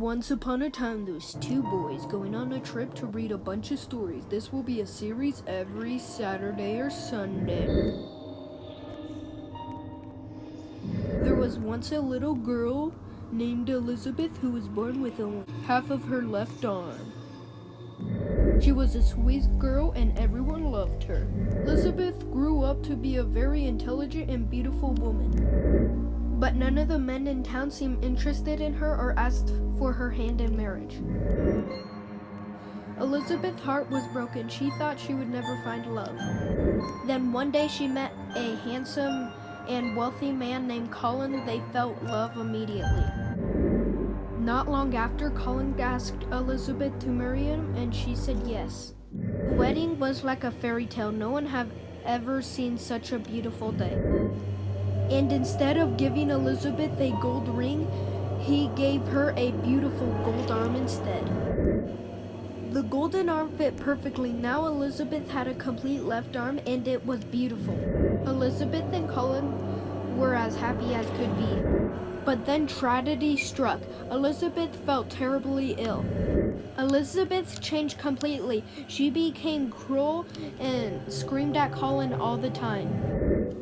Once upon a time, there's two boys going on a trip to read a bunch of stories. This will be a series every Saturday or Sunday. There was once a little girl named Elizabeth who was born with only half of her left arm. She was a sweet girl and everyone loved her. Elizabeth grew up to be a very intelligent and beautiful woman. But none of the men in town seemed interested in her or asked for her hand in marriage. Elizabeth's heart was broken. She thought she would never find love. Then one day she met a handsome and wealthy man named Colin. They felt love immediately. Not long after, Colin asked Elizabeth to marry him, and she said yes. The wedding was like a fairy tale. No one had ever seen such a beautiful day. And instead of giving Elizabeth a gold ring, he gave her a beautiful gold arm instead. The golden arm fit perfectly. Now Elizabeth had a complete left arm, and it was beautiful. Elizabeth and Colin were as happy as could be. But then tragedy struck. Elizabeth felt terribly ill. Elizabeth changed completely. She became cruel and screamed at Colin all the time.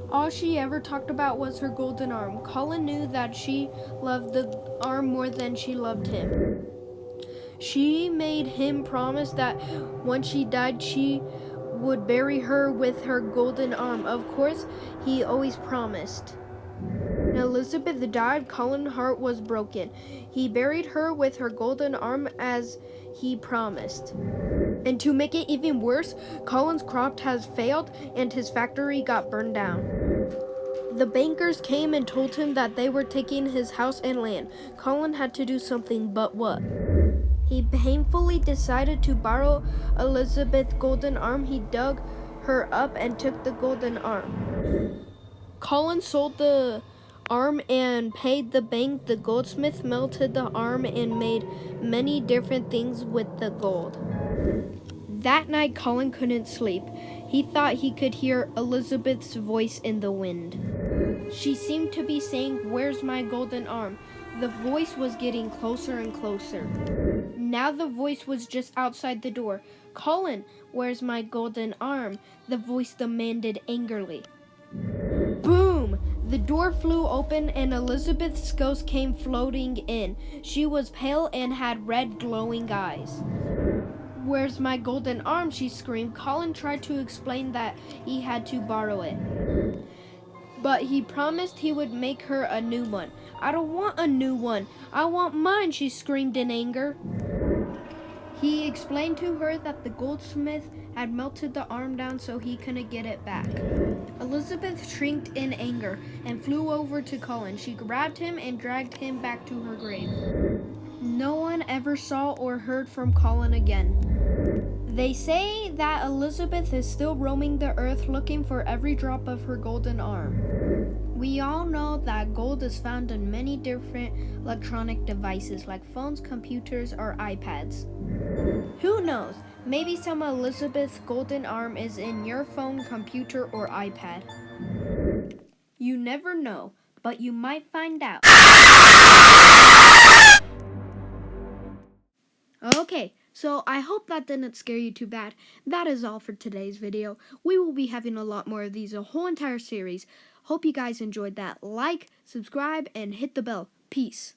All she ever talked about was her golden arm. Colin knew that she loved the arm more than she loved him. She made him promise that when she died, she would bury her with her golden arm. Of course, he always promised. When Elizabeth died, Colin's heart was broken. He buried her with her golden arm as he promised. And to make it even worse, Colin's crop has failed and his factory got burned down. The bankers came and told him that they were taking his house and land. Colin had to do something, but what? He painfully decided to borrow Elizabeth's golden arm. He dug her up and took the golden arm. Colin sold the arm and paid the bank. The goldsmith melted the arm and made many different things with the gold. That night, Colin couldn't sleep. He thought he could hear Elizabeth's voice in the wind. She seemed to be saying, "Where's my golden arm?" The voice was getting closer and closer. Now the voice was just outside the door. "Colin, where's my golden arm?" the voice demanded angrily. Boom! The door flew open and Elizabeth's ghost came floating in. She was pale and had red glowing eyes. "Where's my golden arm?" she screamed. Colin tried to explain that he had to borrow it, but he promised he would make her a new one. "I don't want a new one. I want mine," she screamed in anger. He explained to her that the goldsmith had melted the arm down so he couldn't get it back. Elizabeth shrieked in anger and flew over to Colin. She grabbed him and dragged him back to her grave. No one ever saw or heard from Colin again. They say that Elizabeth is still roaming the earth looking for every drop of her golden arm. We all know that gold is found in many different electronic devices like phones, computers, or iPads. Who knows? Maybe some Elizabeth's golden arm is in your phone, computer, or iPad. You never know, but you might find out. Okay, so I hope that didn't scare you too bad. That is all for today's video. We will be having a lot more of these, a whole entire series. Hope you guys enjoyed that. Like, subscribe, and hit the bell. Peace.